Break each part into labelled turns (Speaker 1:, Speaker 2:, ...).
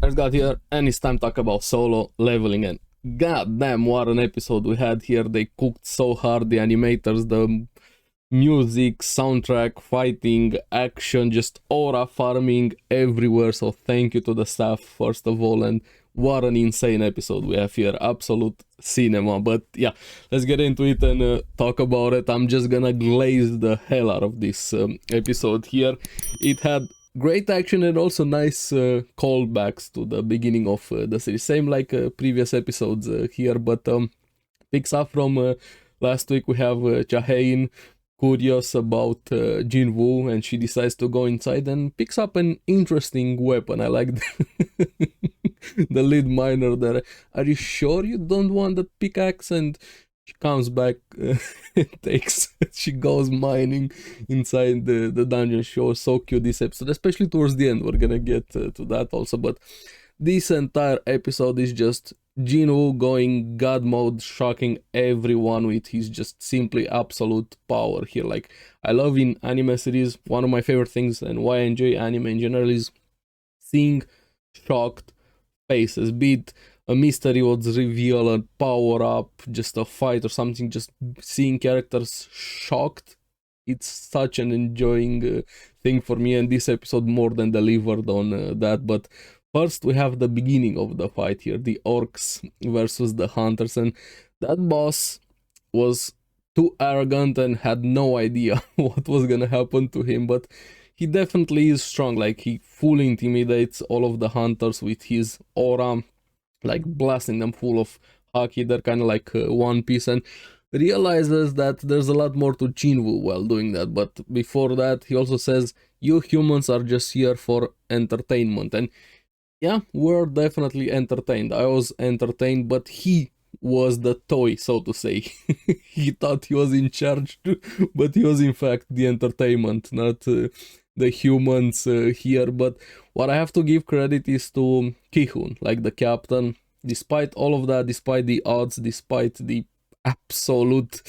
Speaker 1: Let's got here, and it's time to talk about solo leveling. And goddamn, what an episode we had here! They cooked so hard, the animators, the music, soundtrack, fighting, action, just aura farming everywhere. So thank you to the staff first of all, and what an insane episode we have here! Absolute cinema. But yeah, let's get into it and talk about it. I'm just gonna glaze the hell out of this episode here. It had great action and also nice callbacks to the beginning of the series, same like previous episodes here, but picks up from last week. We have Jahain curious about Jin-Woo, and she decides to go inside and picks up an interesting weapon. I like the lead miner there. Are you sure you don't want the pickaxe? And she comes back, she goes mining inside the dungeon. She was so cute this episode, especially towards the end. We're gonna get to that also, but this entire episode is just Jin-Woo going god mode, shocking everyone with his just simply absolute power here. Like, I love in anime series, one of my favorite things and why I enjoy anime in general is seeing shocked faces, be it a mystery was revealed, a power up, just a fight or something, just seeing characters shocked. It's such an enjoying thing for me, and this episode more than delivered on that. But first we have the beginning of the fight here, the orcs versus the hunters, and that boss was too arrogant and had no idea what was gonna happen to him, but he definitely is strong. Like, he fully intimidates all of the hunters with his aura, like blasting them full of haki. They're kind of like One Piece, and realizes that there's a lot more to Jin-Woo while doing that. But before that, he also says, you humans are just here for entertainment. And yeah, we're definitely entertained. I was entertained, but he was the toy, so to say. He thought he was in charge too, but he was in fact the entertainment, not the humans here. But what I have to give credit is to Ki-hoon, like the captain. Despite all of that, despite the odds, despite the absolute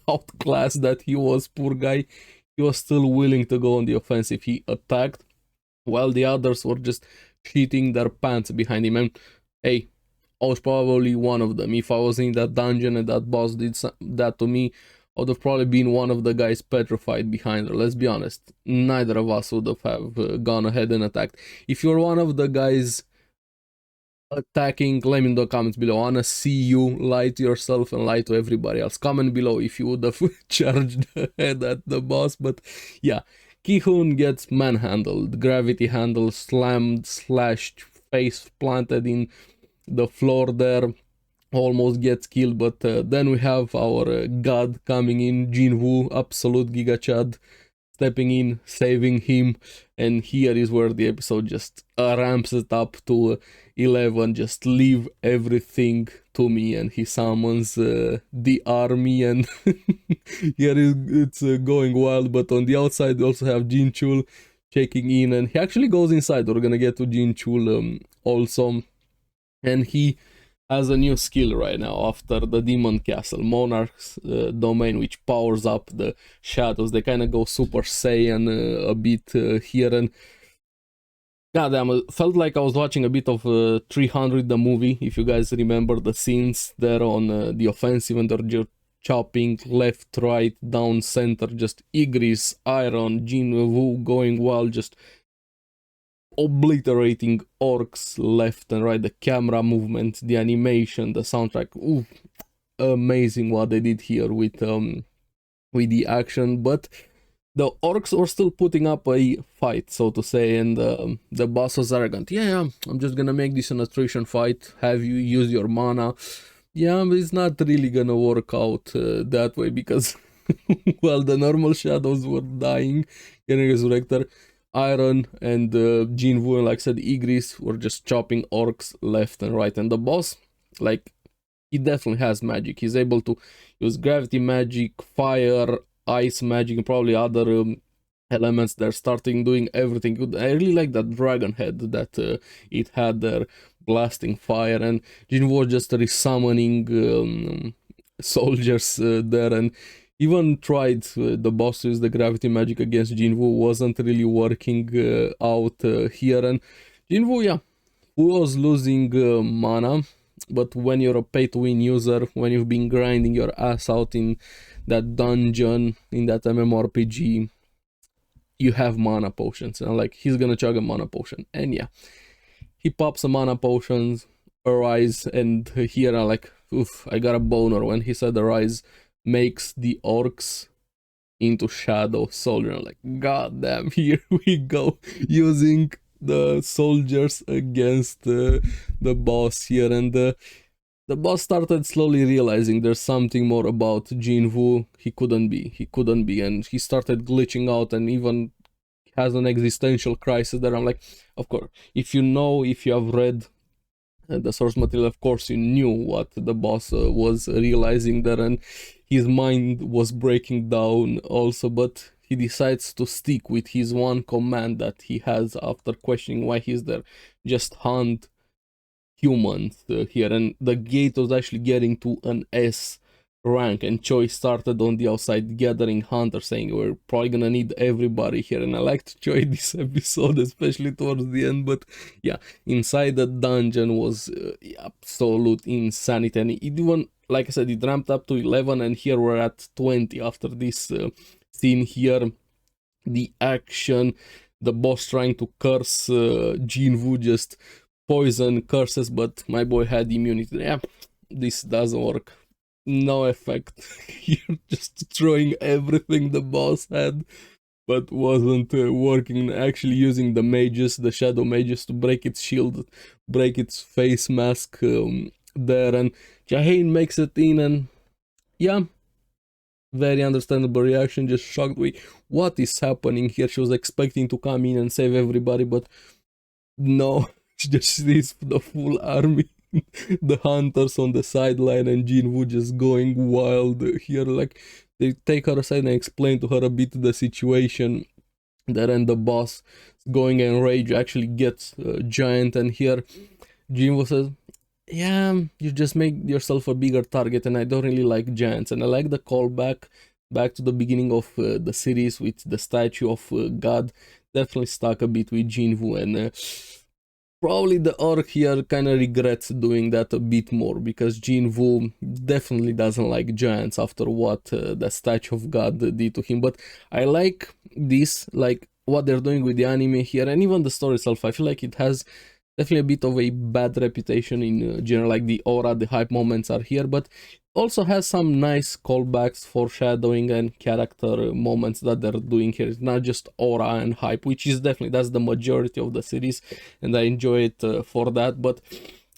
Speaker 1: outclass that he was, poor guy, he was still willing to go on the offensive. He attacked while the others were just shitting their pants behind him. And hey, I was probably one of them. If I was in that dungeon and that boss did that to me, I would have probably been one of the guys petrified behind her. Let's be honest, neither of us would have gone ahead and attacked. If you're one of the guys attacking, let me know in the comments below. I wanna see you lie to yourself and lie to everybody else. Comment below if you would have charged ahead at the boss. But yeah, Ki-hoon gets manhandled, gravity handle slammed, slashed, face planted in the floor there, almost gets killed. But then we have our god coming in, Jin-Woo, absolute Giga Chad, stepping in, saving him. And here is where the episode just ramps it up to 11. Just leave everything to me, and he summons the army, and here it's going wild. But on the outside we also have Jin-chul checking in, and he actually goes inside. We're gonna get to Jin-chul also, and he has a new skill right now after the Demon Castle, Monarch's domain, which powers up the shadows. They kind of go Super Saiyan a bit here, and goddamn, it felt like I was watching a bit of 300 the movie, if you guys remember the scenes there on the offensive, and they're just chopping left, right, down, center, just Igris, Iron, Jin-Woo going wild, just obliterating orcs left and right. The camera movement, the animation, the soundtrack, ooh, amazing what they did here with the action. But the orcs were still putting up a fight, so to say, and the boss was arrogant. Yeah, I'm just gonna make this an attrition fight, have you use your mana. Yeah, but it's not really gonna work out that way, because well, the normal shadows were dying, getting resurrected. Iron and Jin-Woo, and like I said, Igris were just chopping orcs left and right. And the boss, like, he definitely has magic. He's able to use gravity magic, fire, ice magic, and probably other elements. They're starting doing everything good. I really like that dragon head that it had there, blasting fire, and Jin-Woo was just resummoning soldiers there, and even tried the boss to use the gravity magic against Jin-Woo, wasn't really working out here. And Jin-Woo, yeah, who was losing mana, but when you're a pay-to-win user, when you've been grinding your ass out in that dungeon, in that MMORPG, you have mana potions. And like, he's gonna chug a mana potion. And yeah, he pops a mana potions, Arise, and here I like, oof, I got a boner when he said Arise makes the orcs into shadow soldier. I'm like, god damn, here we go, using the soldiers against the boss here. And the boss started slowly realizing there's something more about Jin-Woo. He couldn't be, and he started glitching out and even has an existential crisis there. I'm like, of course, if you have read the source material, of course you knew what the boss was realizing there, and his mind was breaking down also, but he decides to stick with his one command that he has after questioning why he's there: just hunt humans here. And the gate was actually getting to an S rank, and Choi started on the outside gathering hunters, saying we're probably gonna need everybody here. And I liked Choi this episode, especially towards the end. But yeah, inside the dungeon was absolute insanity, and it even, like I said, it ramped up to 11, and here we're at 20 after this scene here. The action, the boss trying to curse Jin-Woo, just poison curses, but my boy had immunity. Yeah, this doesn't work. No effect. You're just throwing everything the boss had, but wasn't working. Actually using the mages, the shadow mages, to break its shield, break its face mask there, and Jahane makes it in, and yeah, very understandable reaction, just shocked. Wait, what is happening here? She was expecting to come in and save everybody, but no, she just sees the full army, the hunters on the sideline, and Jin-Woo just going wild here. Like, they take her aside and explain to her a bit the situation there, and the boss going enraged, actually gets giant, and here Jin-Woo says, yeah, you just make yourself a bigger target, and I don't really like giants. And I like the callback back to the beginning of the series with the statue of God. Definitely stuck a bit with Jin-Woo, and probably the orc here kind of regrets doing that a bit more, because Jin-Woo definitely doesn't like giants after what the statue of God did to him. But I like this, like what they're doing with the anime here, and even the story itself. I feel like it has definitely a bit of a bad reputation in general, like the aura, the hype moments are here, but also has some nice callbacks, foreshadowing, and character moments that they're doing here. It's not just aura and hype, which is definitely, that's the majority of the series, and I enjoy it for that, but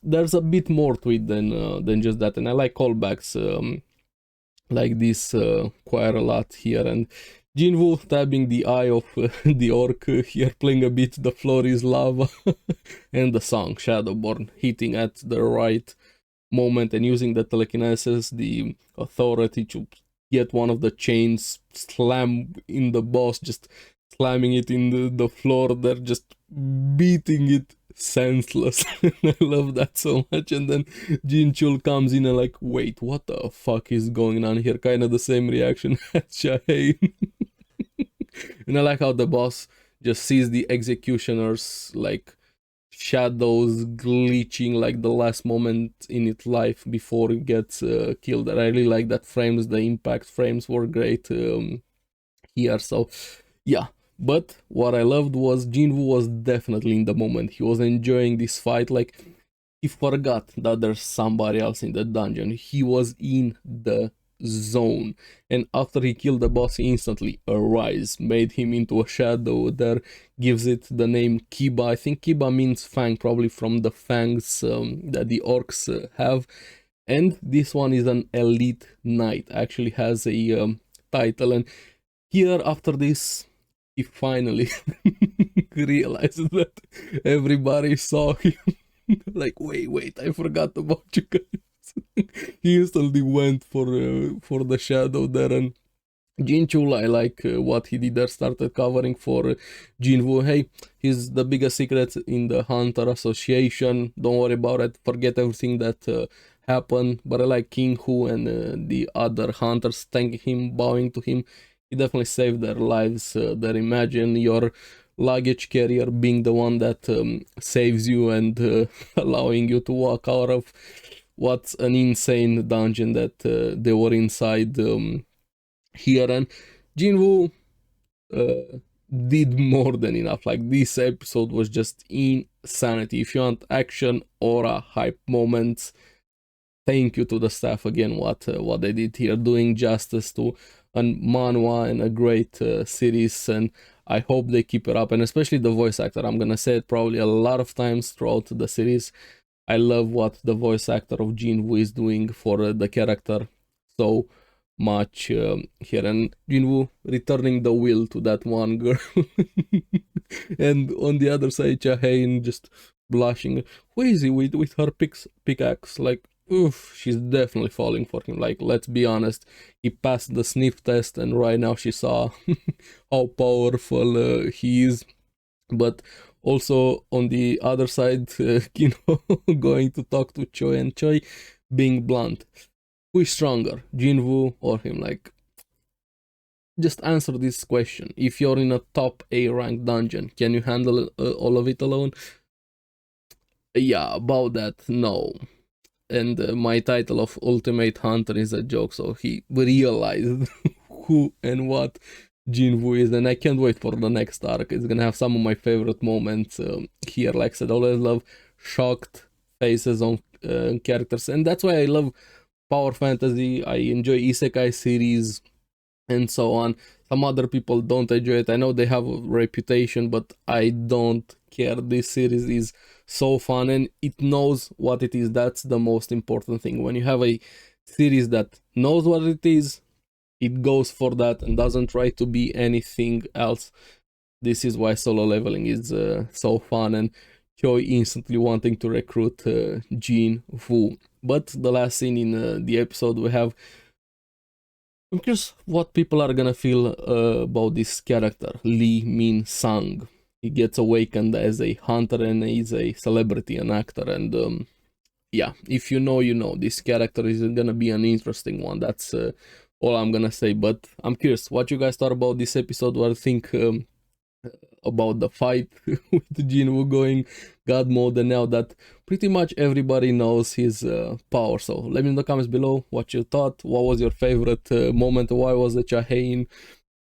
Speaker 1: there's a bit more to it than just that, and I like callbacks like this quite a lot here. And Jin-Woo stabbing the eye of the orc here, playing a bit The Floor is Lava, and the song Shadowborn hitting at the right moment, and using the telekinesis, the authority, to get one of the chains, slam in the boss, just slamming it in the floor. They're just beating it senseless. I love that so much. And then Jin-Chul comes in and like, wait, what the fuck is going on here? Kind of the same reaction as Shahane. And I like how the boss just sees the executioners like shadows glitching like the last moment in its life before it gets killed. I really like that frames, the impact frames were great here. So yeah, but what I loved was Jin-Woo was definitely in the moment. He was enjoying this fight, like he forgot that there's somebody else in the dungeon. He was in the zone, and after he killed the boss, he instantly Arise, made him into a shadow there, gives it the name Kiba. I think Kiba means fang, probably from the fangs that the orcs have. And this one is an elite knight, actually has a title. And here, after this, he finally realized that everybody saw him. Like, wait, I forgot about you guys. He instantly went for the shadow there. And Jin-Chul, I like what he did there, started covering for Jin-Woo. Hey, he's the biggest secret in the Hunter Association, don't worry about it, forget everything that happened. But I like King Hu and the other hunters thanking him, bowing to him. He definitely saved their lives there. Imagine you're luggage carrier being the one that saves you and allowing you to walk out of what's an insane dungeon that they were inside here. And Jinwoo did more than enough. Like, this episode was just insanity. If you want action, aura, hype moments, thank you to the staff again, what they did here, doing justice to a manhwa and a great series, and I hope they keep it up. And especially the voice actor, I'm gonna say it probably a lot of times throughout the series, I love what the voice actor of Jin-Woo is doing for the character so much here. And Jin-Woo returning the will to that one girl. And on the other side, Cha-hae just blushing. Who is he with her pickaxe? Like, oof, she's definitely falling for him. Like, let's be honest, he passed the sniff test, and right now she saw how powerful he is. But also on the other side, Kino going to talk to Choi, and Choi being blunt. Who is stronger, Jinwoo or him? Like, just answer this question. If you're in a top A ranked dungeon, can you handle all of it alone? Yeah, about that, no. And my title of Ultimate Hunter is a joke, so he realized who and what Jin-Woo is, and I can't wait for the next arc. It's gonna have some of my favorite moments here. Like I said, I always love shocked faces on characters, and that's why I love power fantasy. I enjoy isekai series and so on. Some other people don't enjoy it. I know they have a reputation, but I don't care. This series is so fun, and it knows what it is. That's the most important thing. When you have a series that knows what it is, it goes for that and doesn't try to be anything else. This is why Solo Leveling is so fun, and Choi instantly wanting to recruit Jin-Woo. But the last scene in the episode, we have, I'm curious what people are gonna feel about this character, Lee Min-sung. He gets awakened as a hunter and he's a celebrity, an actor, and yeah, if you know, you know. This character is gonna be an interesting one. That's all I'm gonna say. But I'm curious what you guys thought about this episode. What do you think about the fight with Jin-Woo going God mode, and now that pretty much everybody knows his power. So let me know in the comments below what you thought. What was your favorite moment? Why was the Cha-hae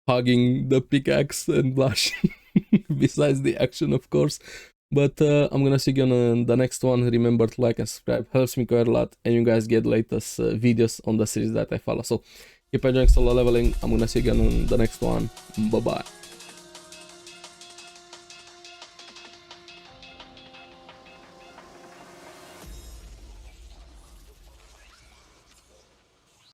Speaker 1: hugging the pickaxe and blushing? Besides the action, of course. But I'm gonna see you on the next one. Remember to like and subscribe, helps me quite a lot, and you guys get latest videos on the series that I follow. So keep enjoying Solo Leveling. I'm gonna see you again on the next one. Bye bye.